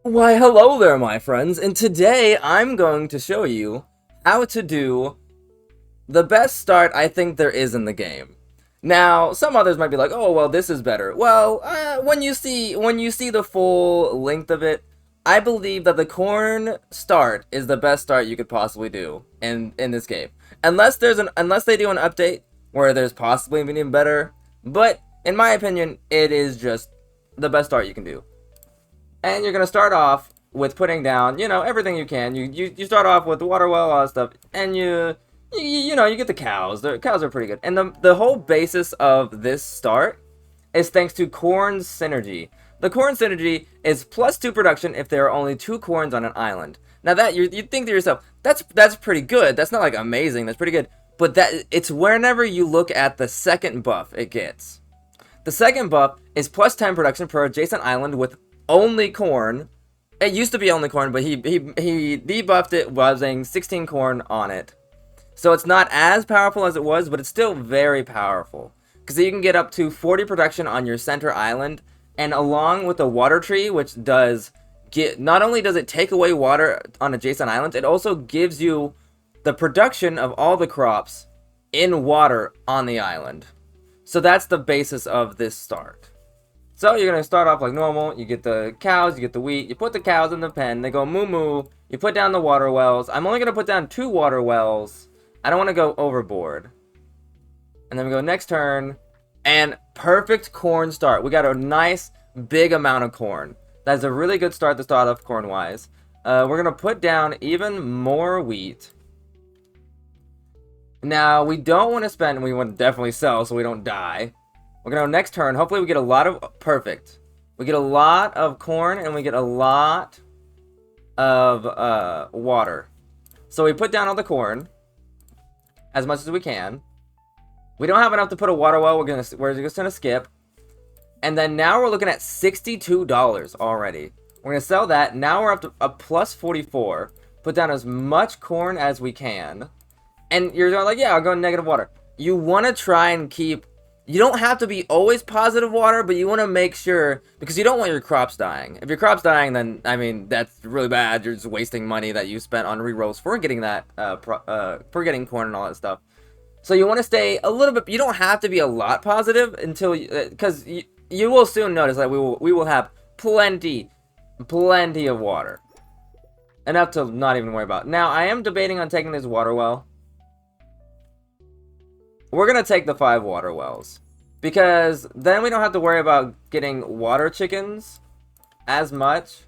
Why, hello there, my friends, and today I'm going to show you how to do the best start I think there is in the game. Now, some others might be like, "Oh, well, this is better." Well, when you see the full length of it, I believe that the corn start is the best start you could possibly do in this game. Unless they do an update where there's possibly an even better, but in my opinion, it is just the best start you can do. And you're gonna start off with putting down, everything you can. You start off with the water well, all that stuff, and you get the cows. The cows are pretty good. And the whole basis of this start is thanks to corn synergy. The corn synergy is +2 production if there are only 2 corns on an island. Now that you think to yourself, that's pretty good. That's not like amazing. That's pretty good. But that it's whenever you look at the second buff it gets. The second buff is +10 production per adjacent island with only corn. It used to be only corn, but he debuffed it while having 16 corn on it. So it's not as powerful as it was, but it's still very powerful. Because you can get up to 40 production on your center island, and along with the water tree, which does not only does it take away water on adjacent islands, it also gives you the production of all the crops in water on the island. So that's the basis of this start. So you're going to start off like normal. You get the cows, you get the wheat. You put the cows in the pen. They go moo moo. You put down the water wells. I'm only going to put down 2 water wells. I don't want to go overboard. And then we go next turn. And perfect corn start. We got a nice big amount of corn. That's a really good start to start off corn-wise. We're going to put down even more wheat. Now, we don't want to spend... We want to definitely sell so we don't die. We're going to go next turn. Hopefully we get a lot of... Perfect. We get a lot of corn and we get a lot of water. So we put down all the corn as much as we can. We don't have enough to put a water well. We're just going to skip. And then now we're looking at $62 already. We're going to sell that. Now we're up to a +44. Put down as much corn as we can. And you're like, yeah, I'll go negative water. You want to try and keep... You don't have to be always positive water, but you want to make sure, because you don't want your crops dying. If your crop's dying, then, I mean, that's really bad. You're just wasting money that you spent on rerolls for getting that, for getting corn and all that stuff. So you want to stay a little bit, you don't have to be a lot positive until, because you will soon notice that we will have plenty of water. Enough to not even worry about. Now, I am debating on taking this water well. We're going to take the 5 water wells. Because then we don't have to worry about getting water chickens as much.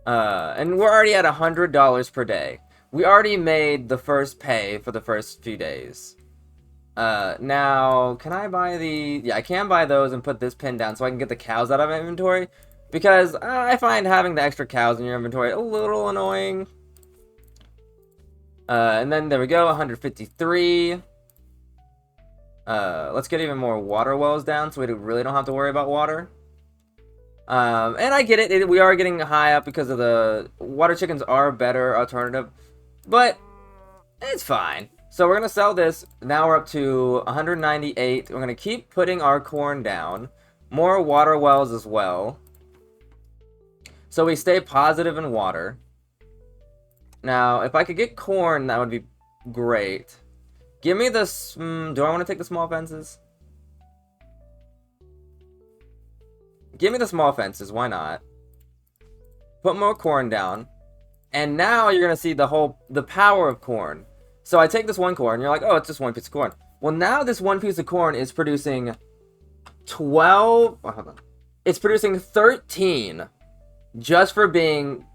And we're already at $100 per day. We already made the first pay for the first few days. Now, can I buy the... Yeah, I can buy those and put this pin down so I can get the cows out of my inventory. Because I find having the extra cows in your inventory a little annoying. And then there we go, 153. Let's get even more water wells down so we really don't have to worry about water. And I get it, we are getting high up because of the water chickens are a better alternative, but it's fine. So we're going to sell this. Now we're up to 198. We're going to keep putting our corn down. More water wells as well. So we stay positive in water. Now, if I could get corn, that would be great. Give me this... do I want to take the small fences? Give me the small fences. Why not? Put more corn down. And now you're going to see the power of corn. So I take this one corn. You're like, oh, it's just one piece of corn. Well, now this one piece of corn is producing 12... Oh, hold on. It's producing 13. Just for being...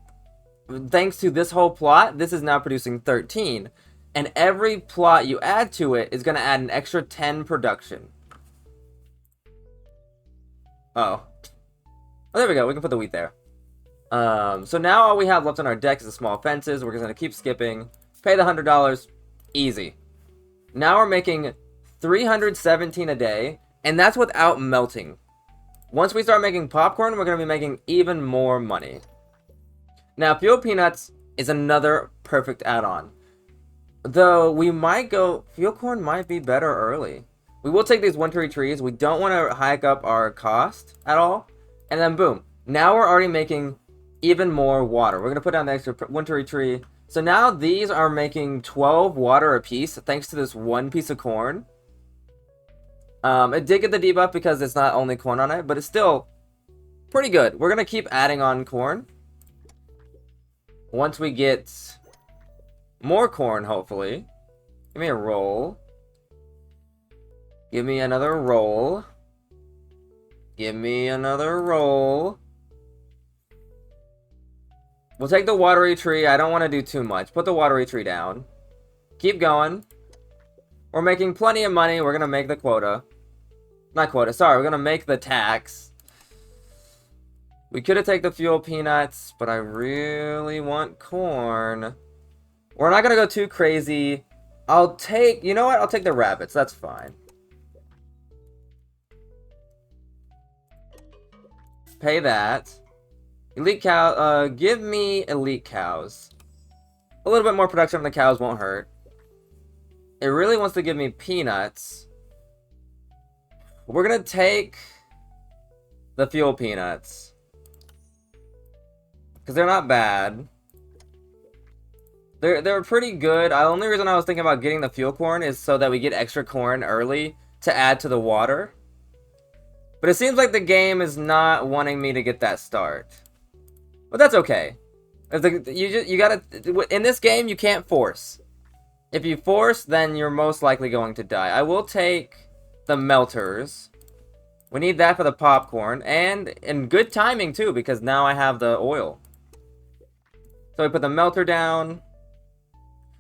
Thanks to this whole plot, this is now producing 13. And every plot you add to it is going to add an extra 10 production. Oh. Oh, there we go. We can put the wheat there. So now all we have left on our deck is the small fences. We're just going to keep skipping. Pay the $100. Easy. Now we're making 317 a day. And that's without melting. Once we start making popcorn, we're going to be making even more money. Now, fuel peanuts is another perfect add-on. Though, we might go... Fuel corn might be better early. We will take these wintery trees. We don't want to hike up our cost at all. And then, boom. Now we're already making even more water. We're going to put down the extra wintry tree. So now these are making 12 water apiece thanks to this one piece of corn. It did get the debuff because it's not only corn on it, but it's still pretty good. We're going to keep adding on corn. Once we get more corn, hopefully. Give me a roll. Give me another roll. Give me another roll. We'll take the watery tree. I don't want to do too much. Put the watery tree down. Keep going. We're making plenty of money. We're going to make the quota. Not quota, sorry. We're going to make the tax. We could have taken the fuel peanuts, but I really want corn. We're not going to go too crazy. I'll take... You know what? I'll take the rabbits. That's fine. Pay that. Elite cow, give me elite cows. A little bit more production from the cows won't hurt. It really wants to give me peanuts. We're gonna take the fuel peanuts. Because they're not bad. They're pretty good. The only reason I was thinking about getting the fuel corn is so that we get extra corn early to add to the water. But it seems like the game is not wanting me to get that start. But that's okay. You gotta... In this game, you can't force. If you force, then you're most likely going to die. I will take the melters. We need that for the popcorn. And in good timing, too, because now I have the oil. So we put the melter down.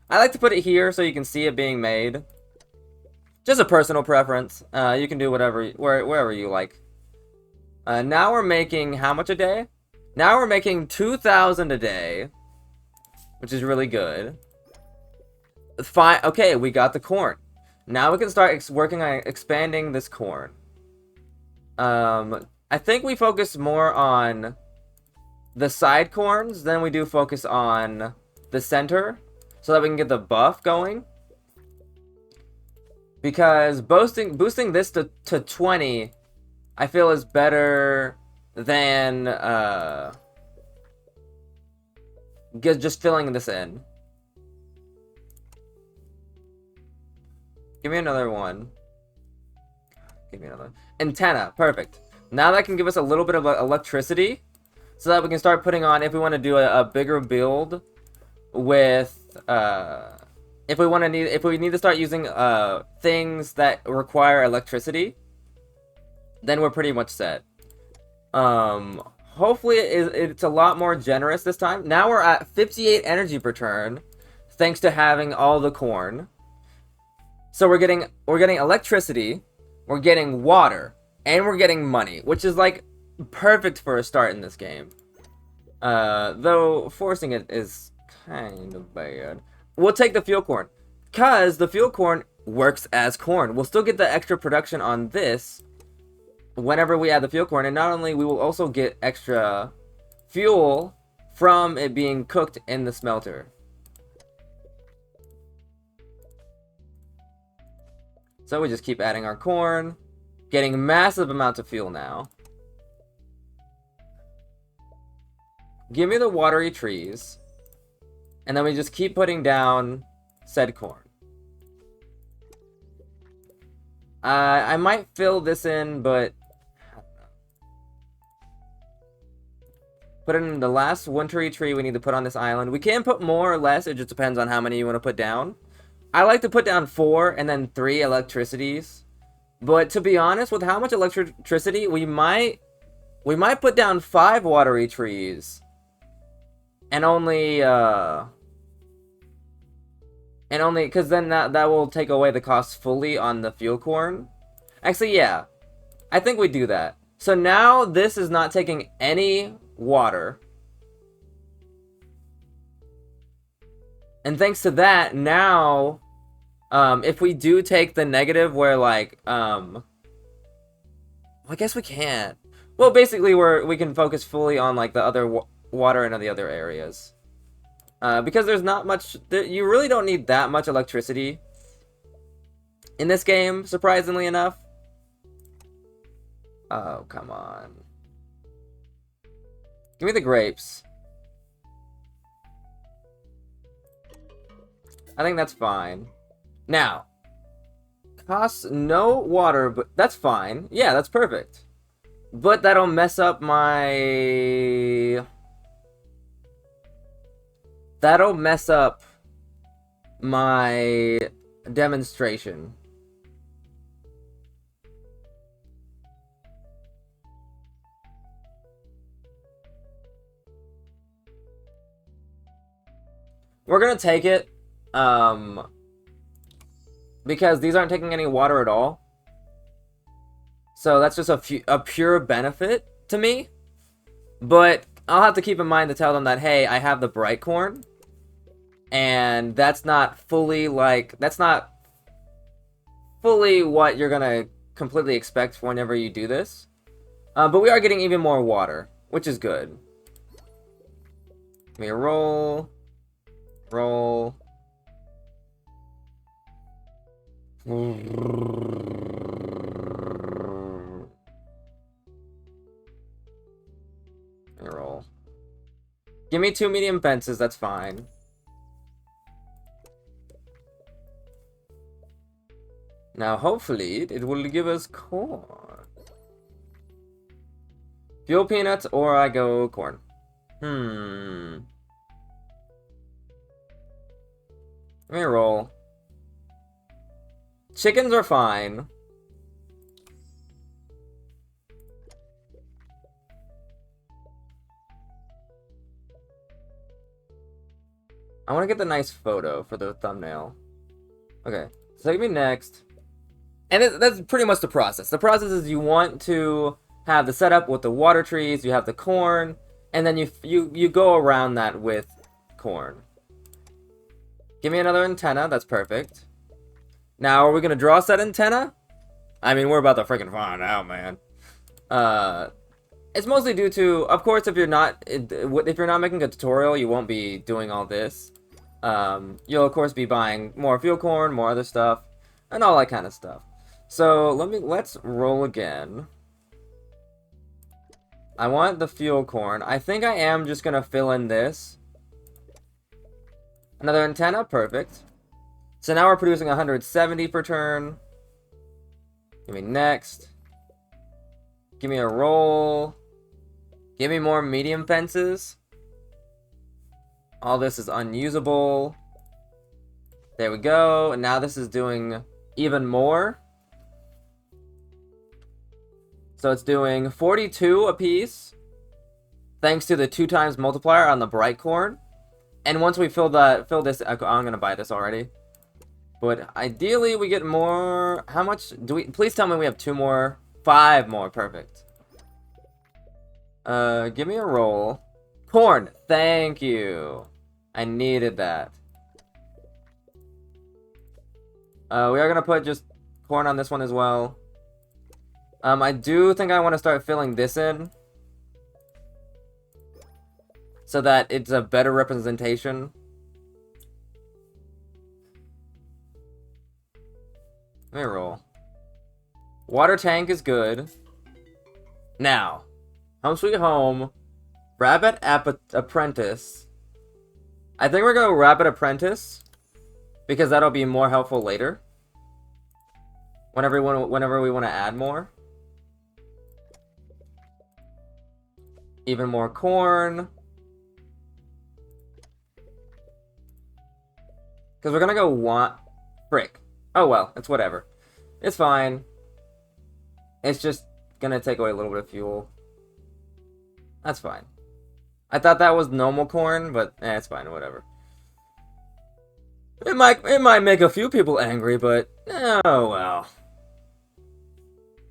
I like to put it here so you can see it being made. Just a personal preference. You can do whatever, wherever you like. Now we're making how much a day? Now we're making 2,000 a day, which is really good. Fine. Okay, we got the corn. Now we can start working on expanding this corn. I think we focus more on the side corns than we do focus on the center, so that we can get the buff going. Because boosting this to 20, I feel is better than just filling this in. Give me another one. Give me another. Antenna, perfect. Now that can give us a little bit of electricity, so that we can start putting on, if we want to do a bigger build with if we need to start using things that require electricity, then we're pretty much set. Hopefully it's a lot more generous this time. Now we're at 58 energy per turn, thanks to having all the corn. So we're getting electricity, we're getting water, and we're getting money, which is like perfect for a start in this game. Though forcing it is kind of bad. We'll take the fuel corn, because the fuel corn works as corn. We'll still get the extra production on this whenever we add the fuel corn, and not only, we will also get extra fuel from it being cooked in the smelter. So we just keep adding our corn, getting massive amounts of fuel now. Give me the watery trees, and then we just keep putting down said corn. I might fill this in, but I don't know. Put in the last wintry tree we need to put on this island. We can put more or less, it just depends on how many you want to put down. I like to put down 4 and then 3 electricities. But to be honest, with how much electricity, we might put down 5 watery trees. And only because then that will take away the cost fully on the fuel corn. Actually, yeah. I think we do that. So now this is not taking any water. And thanks to that, now, if we do take the negative where, like, well, I guess we can't. Well, basically, we can focus fully on, like, the other water in the other areas. Because there's not much, you really don't need that much electricity in this game, surprisingly enough. Oh, come on. Give me the grapes. I think that's fine. Now, costs no water, but that's fine. Yeah, that's perfect. But that'll mess up my... That'll mess up my demonstration. We're gonna take it, because these aren't taking any water at all. So that's just a pure benefit to me. But I'll have to keep in mind to tell them that, hey, I have the bright corn. And that's not fully, like, that's not fully what you're gonna completely expect whenever you do this. But we are getting even more water, which is good. Give me a roll. Roll. Roll. Give me 2 medium fences, that's fine. Now, hopefully, it will give us corn. Fuel peanuts, or I go corn. Let me roll. Chickens are fine. I want to get the nice photo for the thumbnail. Okay, so give me next. And that's pretty much the process. The process is you want to have the setup with the water trees, you have the corn, and then you go around that with corn. Give me another antenna, that's perfect. Now, are we gonna draw said antenna? I mean, we're about to freaking find out, man. It's mostly due to, of course, if you're not making a tutorial, you won't be doing all this. You'll of course be buying more fuel corn, more other stuff, and all that kind of stuff. So let's roll again. I want the fuel corn. I think I am just gonna fill in this. Another antenna, perfect. So now we're producing 170 per turn. Give me next. Give me a roll. Give me more medium fences. All this is unusable. There we go. And now this is doing even more. So it's doing 42 apiece. Thanks to the 2x multiplier on the bright corn. And once we fill this, I'm gonna buy this already. But ideally we get more. How much do we? Please tell me we have 2 more. 5 more. Perfect. Give me a roll. Corn. Thank you. I needed that. We are gonna put just corn on this one as well. I do think I want to start filling this in, so that it's a better representation. Let me roll. Water tank is good. Now, home sweet home. Rabbit apprentice. I think we're gonna go rabbit apprentice, because that'll be more helpful later. Whenever we want to add more. Even more corn. Because we're gonna go frick. Oh well, it's whatever. It's fine. It's just gonna take away a little bit of fuel. That's fine. I thought that was normal corn, but it's fine, whatever. It might make a few people angry, but oh well.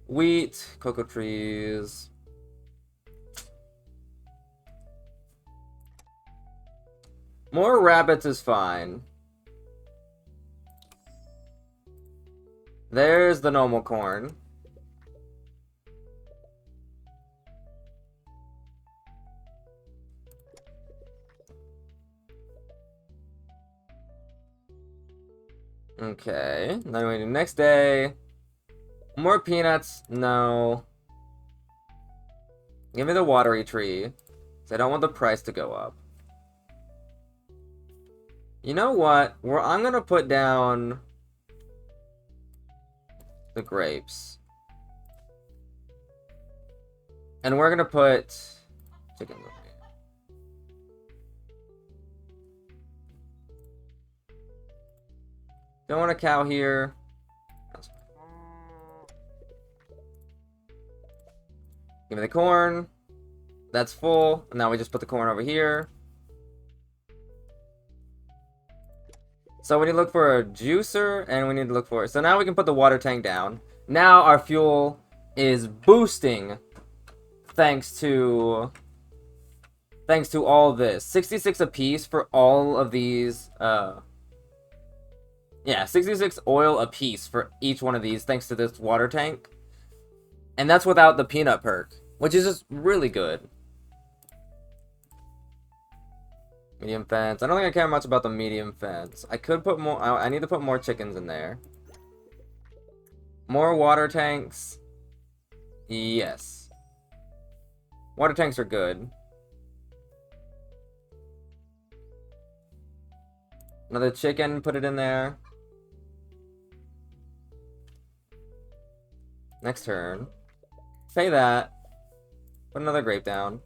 Wheat, cocoa trees. More rabbits is fine. There's the normal corn. Okay, then we do next day. More peanuts, no. Give me the watery tree. So I don't want the price to go up. You know what? I'm gonna put down the grapes. And we're gonna put chickens over here. Don't want a cow here. Give me the corn. That's full. Now we just put the corn over here. So we need to look for a juicer, and we need to look for... So now we can put the water tank down. Now our fuel is boosting thanks to all this. 66 apiece for all of these... Yeah, 66 oil apiece for each one of these thanks to this water tank. And that's without the peanut perk, which is just really good. Medium fence. I don't think I care much about the medium fence. I could put more... I need to put more chickens in there. More water tanks. Yes. Water tanks are good. Another chicken, put it in there. Next turn. Pay that. Put another grape down.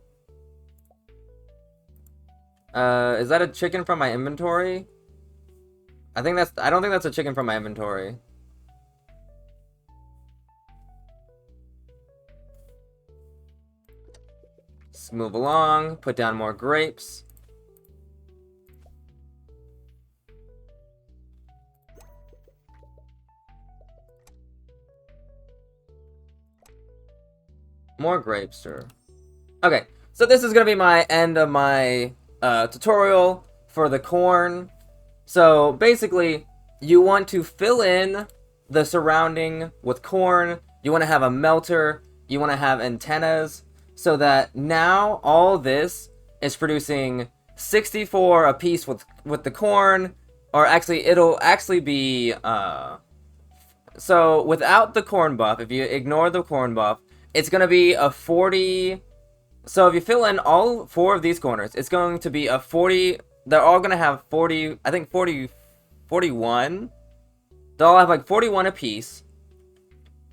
Is that a chicken from my inventory? I don't think that's a chicken from my inventory. Let's move along. Put down more grapes. More grapes, sir. Okay, so this is gonna be my end of my tutorial for the corn. So basically, you want to fill in the surrounding with corn. You want to have a melter. You want to have antennas, so that now all this is producing 64 a piece with the corn, or actually it'll actually be so without the corn buff, if you ignore the corn buff, it's gonna be a 40. So if you fill in all 4 of these corners, it's going to be a 40. They're all gonna have 40. I think 41. They'll all have like 41 a piece.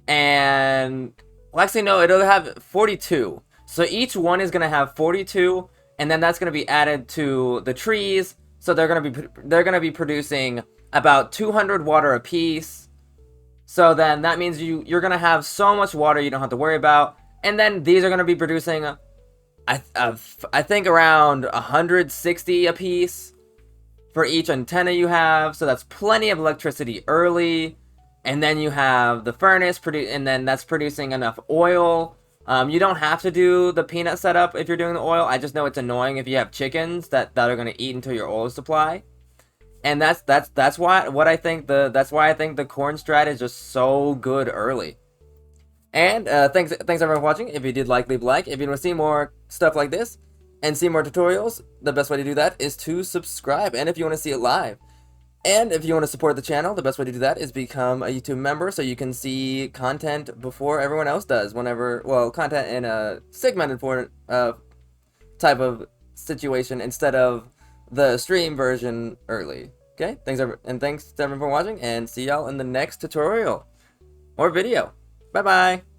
And well, actually no, it'll have 42. So each one is gonna have 42, and then that's gonna be added to the trees. So they're gonna be producing about 200 water a piece. So then that means you're gonna have so much water you don't have to worry about. And then these are gonna be producing, I think around 160 a piece for each antenna you have. So that's plenty of electricity early. And then you have the furnace, and then that's producing enough oil. You don't have to do the peanut setup if you're doing the oil. I just know it's annoying if you have chickens that are gonna eat until your oil supply. And that's why I think the corn strat is just so good early. And thanks everyone for watching. If you did like, leave a like. If you want to see more stuff like this and see more tutorials, the best way to do that is to subscribe. And if you want to see it live, and if you want to support the channel, the best way to do that is become a YouTube member, so you can see content before everyone else does. Content in a segmented type of situation instead of the stream version early. Okay, thanks to everyone for watching, and see y'all in the next tutorial or video. Bye bye.